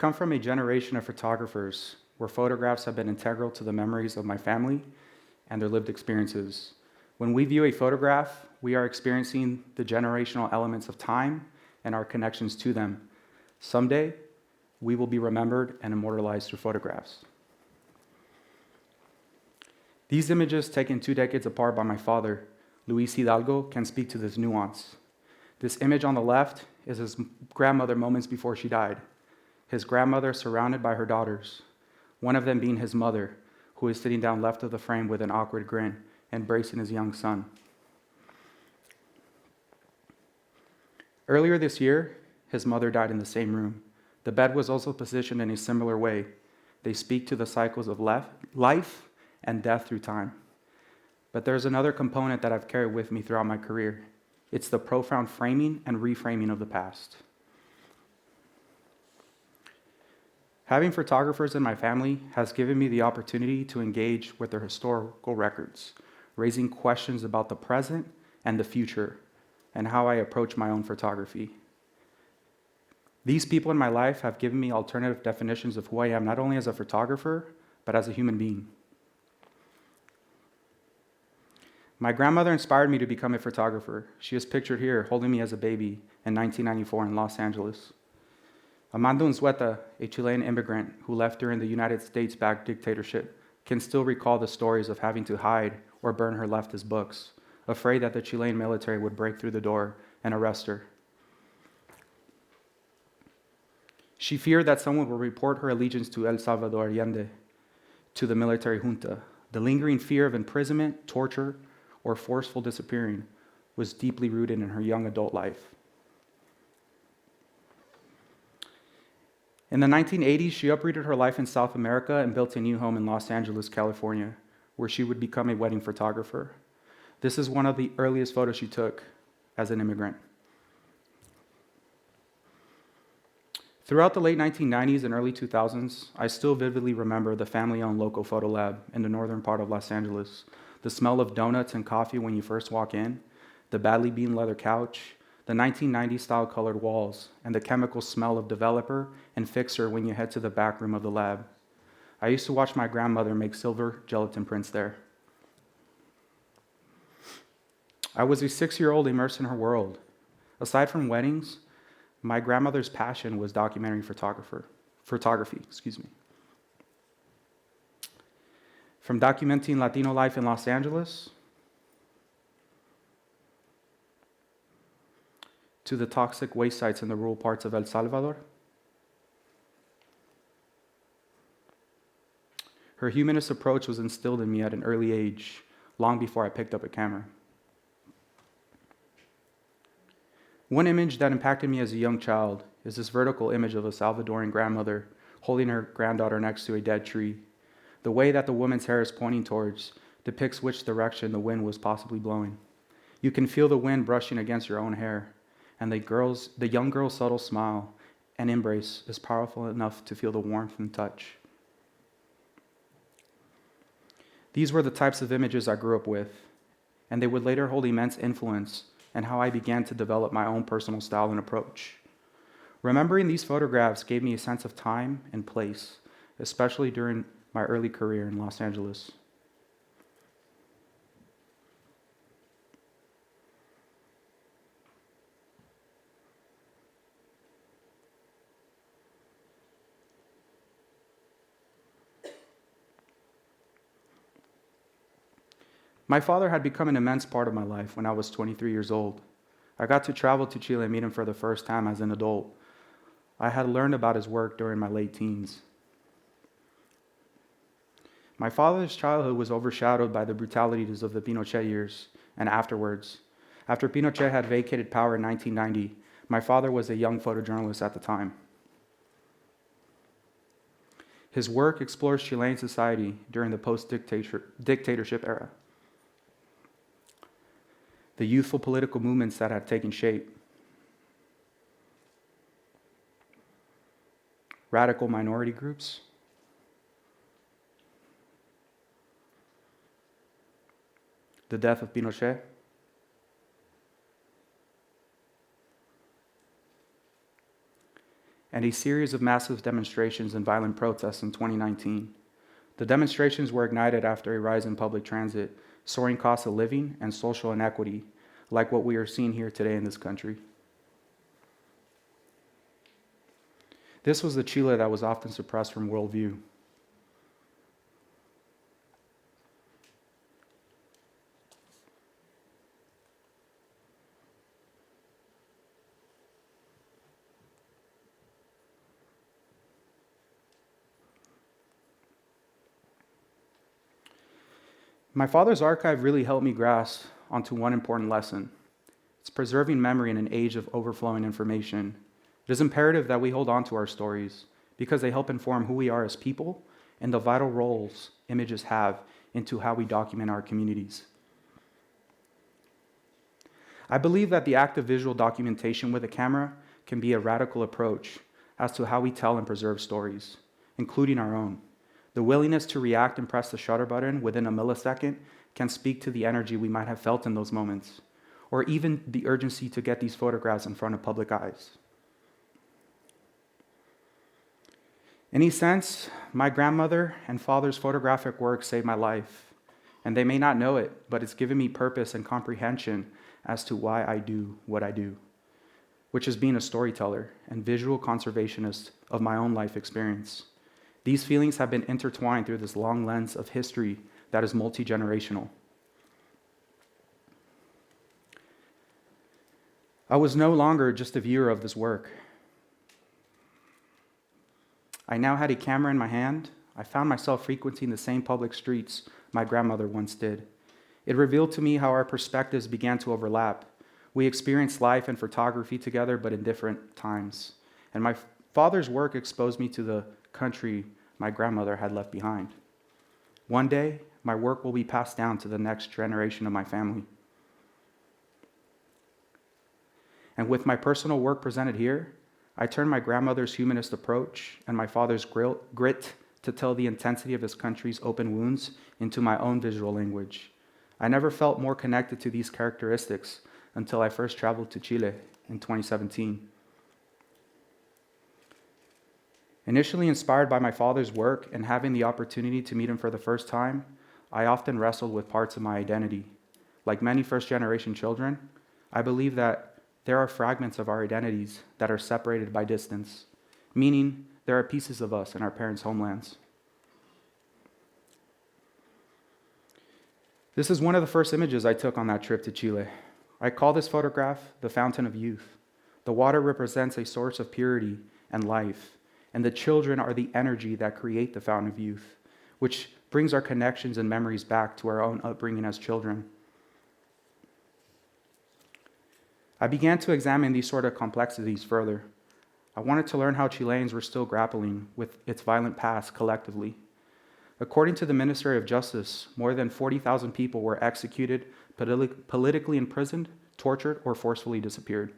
come from a generation of photographers where photographs have been integral to the memories of my family and their lived experiences. When we view a photograph, we are experiencing the generational elements of time and our connections to them. Someday, we will be remembered and immortalized through photographs. These images, taken 2 decades apart by my father, Luis Hidalgo, can speak to this nuance. This image on the left is his grandmother moments before she died. His grandmother surrounded by her daughters, one of them being his mother, who is sitting down left of the frame with an awkward grin, embracing his young son. Earlier this year, his mother died in the same room. The bed was also positioned in a similar way. They speak to the cycles of life and death through time. But there's another component that I've carried with me throughout my career. It's the profound framing and reframing of the past. Having photographers in my family has given me the opportunity to engage with their historical records, raising questions about the present and the future, and how I approach my own photography. These people in my life have given me alternative definitions of who I am, not only as a photographer, but as a human being. My grandmother inspired me to become a photographer. She is pictured here holding me as a baby in 1994 in Los Angeles. Pablo Unzueta, a Chilean immigrant who left during the United States-backed dictatorship, can still recall the stories of having to hide or burn her leftist books, afraid that the Chilean military would break through the door and arrest her. She feared that someone would report her allegiance to El Salvador Allende, to the military junta. The lingering fear of imprisonment, torture, or forceful disappearing was deeply rooted in her young adult life. In the 1980s, she uprooted her life in South America and built a new home in Los Angeles, California, where she would become a wedding photographer. This is one of the earliest photos she took as an immigrant. Throughout the late 1990s and early 2000s, I still vividly remember the family-owned local photo lab in the northern part of Los Angeles. The smell of donuts and coffee when you first walk in, the badly beaten leather couch, the 1990s style colored walls, and the chemical smell of developer and fixer when you head to the back room of the lab. I used to watch my grandmother make silver gelatin prints there. I was a 6-year-old immersed in her world. Aside from weddings, my grandmother's passion was photography. From documenting Latino life in Los Angeles to the toxic waste sites in the rural parts of El Salvador, her humanist approach was instilled in me at an early age, long before I picked up a camera. One image that impacted me as a young child is this vertical image of a Salvadoran grandmother holding her granddaughter next to a dead tree. The way that the woman's hair is pointing towards depicts which direction the wind was possibly blowing. You can feel the wind brushing against your own hair, and the young girl's subtle smile and embrace is powerful enough to feel the warmth and touch. These were the types of images I grew up with, and they would later hold immense influence in how I began to develop my own personal style and approach. Remembering these photographs gave me a sense of time and place, especially during my early career in Los Angeles. My father had become an immense part of my life when I was 23 years old. I got to travel to Chile and meet him for the first time as an adult. I had learned about his work during my late teens. My father's childhood was overshadowed by the brutalities of the Pinochet years and afterwards. After Pinochet had vacated power in 1990, my father was a young photojournalist at the time. His work explores Chilean society during the post-dictatorship era, the youthful political movements that had taken shape, radical minority groups, the death of Pinochet, and a series of massive demonstrations and violent protests in 2019. The demonstrations were ignited after a rise in public transit, soaring costs of living, and social inequity, like what we are seeing here today in this country. This was the Chile that was often suppressed from worldview. My father's archive really helped me grasp onto one important lesson. It's preserving memory in an age of overflowing information. It is imperative that we hold on to our stories because they help inform who we are as people and the vital roles images have into how we document our communities. I believe that the act of visual documentation with a camera can be a radical approach as to how we tell and preserve stories, including our own. The willingness to react and press the shutter button within a millisecond can speak to the energy we might have felt in those moments, or even the urgency to get these photographs in front of public eyes. In a sense, my grandmother and father's photographic work saved my life, and they may not know it, but it's given me purpose and comprehension as to why I do what I do, which is being a storyteller and visual conservationist of my own life experience. These feelings have been intertwined through this long lens of history that is multi-generational. I was no longer just a viewer of this work. I now had a camera in my hand. I found myself frequenting the same public streets my grandmother once did. It revealed to me how our perspectives began to overlap. We experienced life and photography together, but in different times. And my father's work exposed me to the country my grandmother had left behind. One day, my work will be passed down to the next generation of my family. And with my personal work presented here, I turn my grandmother's humanist approach and my father's grit to tell the intensity of his country's open wounds into my own visual language. I never felt more connected to these characteristics until I first traveled to Chile in 2017. Initially inspired by my father's work and having the opportunity to meet him for the first time, I often wrestled with parts of my identity. Like many first-generation children, I believe that there are fragments of our identities that are separated by distance, meaning there are pieces of us in our parents' homelands. This is one of the first images I took on that trip to Chile. I call this photograph the Fountain of Youth. The water represents a source of purity and life, and the children are the energy that create the Fountain of Youth, which brings our connections and memories back to our own upbringing as children. I began to examine these sort of complexities further. I wanted to learn how Chileans were still grappling with its violent past collectively. According to the Ministry of Justice, more than 40,000 people were executed, politically imprisoned, tortured, or forcefully disappeared.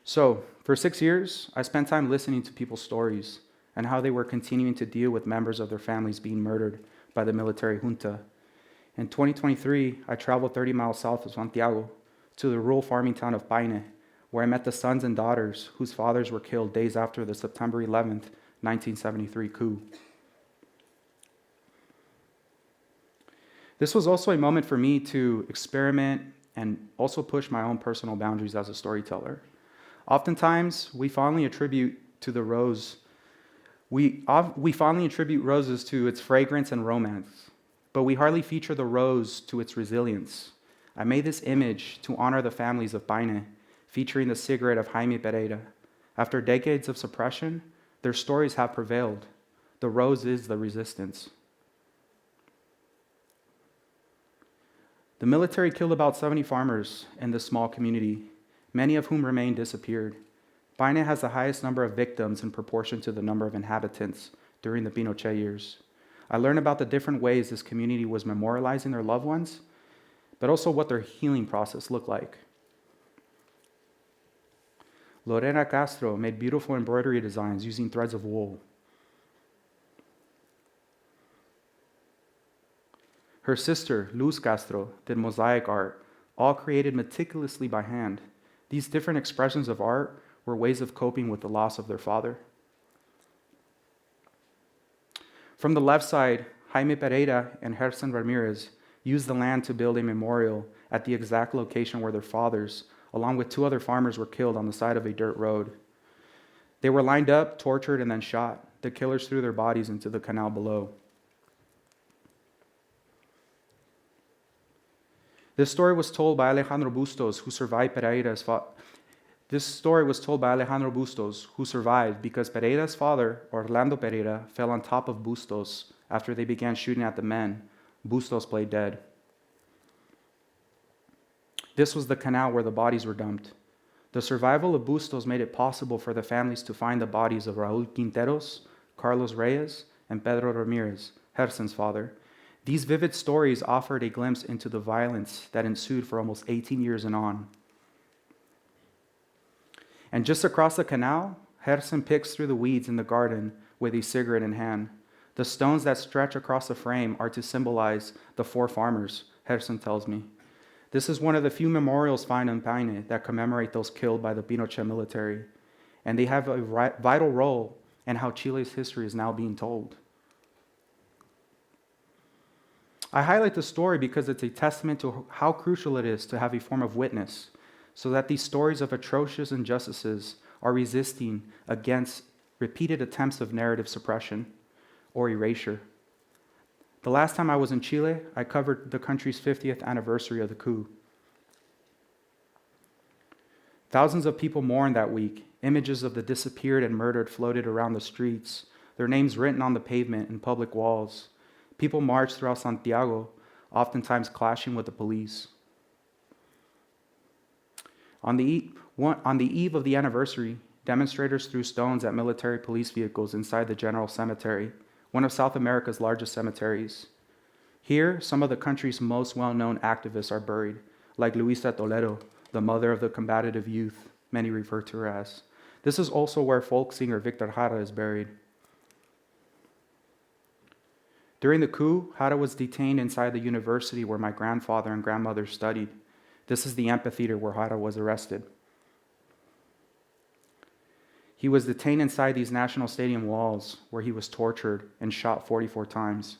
So, for 6 years, I spent time listening to people's stories and how they were continuing to deal with members of their families being murdered by the military junta. In 2023, I traveled 30 miles south of Santiago to the rural farming town of Paine, where I met the sons and daughters whose fathers were killed days after the September 11th, 1973 coup. This was also a moment for me to experiment and also push my own personal boundaries as a storyteller. Oftentimes, we fondly attribute roses to its fragrance and romance, but we hardly feature the rose to its resilience. I made this image to honor the families of Paine, featuring the cigarette of Jaime Pereira. After decades of suppression, their stories have prevailed. The rose is the resistance. The military killed about 70 farmers in this small community, many of whom remain disappeared. Paine has the highest number of victims in proportion to the number of inhabitants during the Pinochet years. I learned about the different ways this community was memorializing their loved ones, but also what their healing process looked like. Lorena Castro made beautiful embroidery designs using threads of wool. Her sister, Luz Castro, did mosaic art, all created meticulously by hand. These different expressions of art were ways of coping with the loss of their father. From the left side, Jaime Pereira and Gerson Ramirez used the land to build a memorial at the exact location where their fathers, along with 2 other farmers, were killed on the side of a dirt road. They were lined up, tortured, and then shot. The killers threw their bodies into the canal below. This story was told by Alejandro Bustos, who survived Pereira's because Pereira's father, Orlando Pereira, fell on top of Bustos after they began shooting at the men. Bustos played dead. This was the canal where the bodies were dumped. The survival of Bustos made it possible for the families to find the bodies of Raul Quinteros, Carlos Reyes, and Pedro Ramirez, Gerson's father. These vivid stories offered a glimpse into the violence that ensued for almost 18 years and on. And just across the canal, Gerson picks through the weeds in the garden with a cigarette in hand. The stones that stretch across the frame are to symbolize the 4 farmers, Gerson tells me. This is one of the few memorials found in Paine that commemorate those killed by the Pinochet military, and they have a vital role in how Chile's history is now being told. I highlight the story because it's a testament to how crucial it is to have a form of witness, so that these stories of atrocious injustices are resisting against repeated attempts of narrative suppression or erasure. The last time I was in Chile, I covered the country's 50th anniversary of the coup. Thousands of people mourned that week. Images of the disappeared and murdered floated around the streets, their names written on the pavement and public walls. People marched throughout Santiago, oftentimes clashing with the police. On the eve of the anniversary, demonstrators threw stones at military police vehicles inside the General Cemetery, one of South America's largest cemeteries. Here, some of the country's most well-known activists are buried, like Luisa Toledo, the mother of the combative youth many refer to her as. This is also where folk singer Victor Jara is buried. During the coup, Jara was detained inside the university where my grandfather and grandmother studied. This is the amphitheater where Jara was arrested. He was detained inside these National Stadium walls where he was tortured and shot 44 times.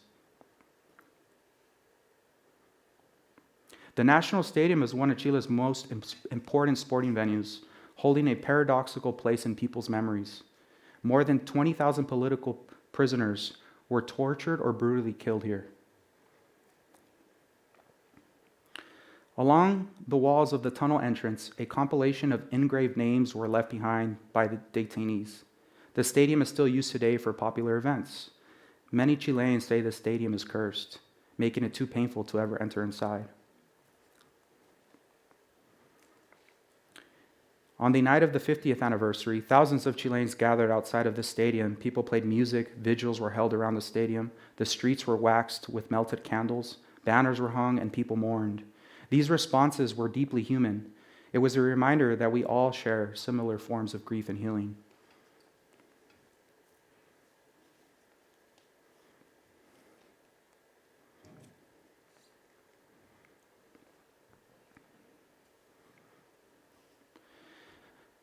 The National Stadium is one of Chile's most important sporting venues, holding a paradoxical place in people's memories. More than 20,000 political prisoners were tortured or brutally killed here. Along the walls of the tunnel entrance, a compilation of engraved names were left behind by the detainees. The stadium is still used today for popular events. Many Chileans say the stadium is cursed, making it too painful to ever enter inside. On the night of the 50th anniversary, thousands of Chileans gathered outside of the stadium. People played music, vigils were held around the stadium, the streets were waxed with melted candles, banners were hung, and people mourned. These responses were deeply human. It was a reminder that we all share similar forms of grief and healing.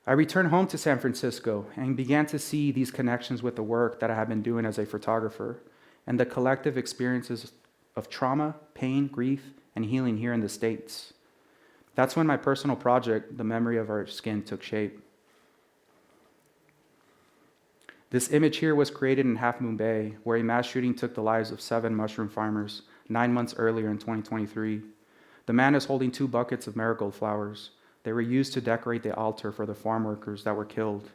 I returned home to San Francisco and began to see these connections with the work that I have been doing as a photographer and the collective experiences of trauma, pain, grief, and healing here in the States. That's when my personal project, The Memory of Our Skin, took shape. This image here was created in Half Moon Bay, where a mass shooting took the lives of 7 mushroom farmers 9 months earlier in 2023. The man is holding 2 buckets of marigold flowers. They were used to decorate the altar for the farm workers that were killed.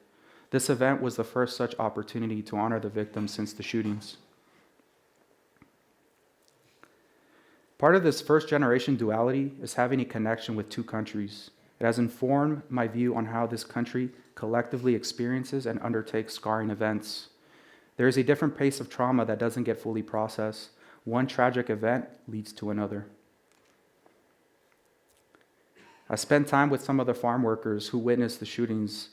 This event was the first such opportunity to honor the victims since the shootings. Part of this first-generation duality is having a connection with 2 countries. It has informed my view on how this country collectively experiences and undertakes scarring events. There is a different pace of trauma that doesn't get fully processed. One tragic event leads to another. I spent time with some of the farm workers who witnessed the shootings,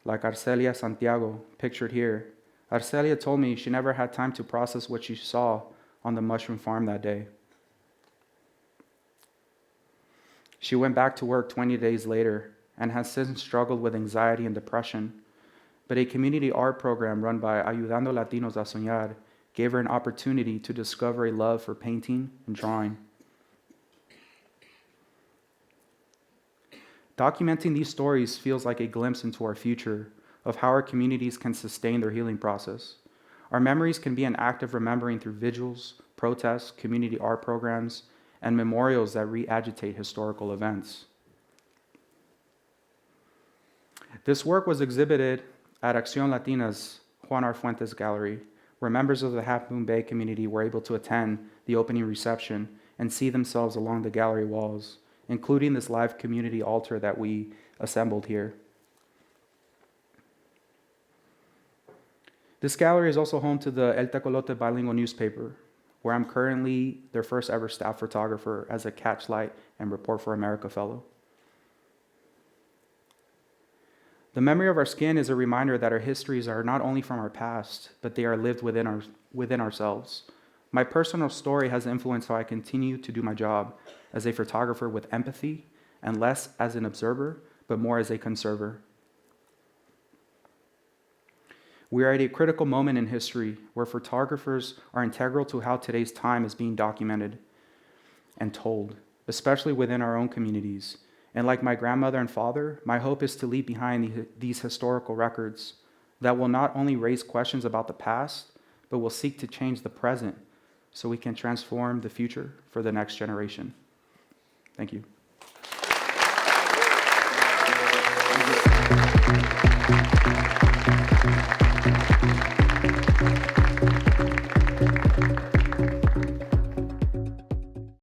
like Arcelia Santiago, pictured here. Arcelia told me she never had time to process what she saw on the mushroom farm that day. She went back to work 20 days later and has since struggled with anxiety and depression. But a community art program run by Ayudando Latinos a Soñar gave her an opportunity to discover a love for painting and drawing. Documenting these stories feels like a glimpse into our future of how our communities can sustain their healing process. Our memories can be an act of remembering through vigils, protests, community art programs, and memorials that re-agitate historical events. This work was exhibited at Acción Latina's Juan R. Fuentes Gallery, where members of the Half Moon Bay community were able to attend the opening reception and see themselves along the gallery walls, including this live community altar that we assembled here. This gallery is also home to the El Tecolote bilingual newspaper, where I'm currently their first ever staff photographer as a CatchLight and Report for America Fellow. The memory of our skin is a reminder that our histories are not only from our past, but they are lived within ourselves. My personal story has influenced how I continue to do my job as a photographer with empathy and less as an observer, but more as a conserver. We are at a critical moment in history where photographers are integral to how today's time is being documented and told, especially within our own communities. And like my grandmother and father, my hope is to leave behind these historical records that will not only raise questions about the past, but will seek to change the present so we can transform the future for the next generation. Thank you.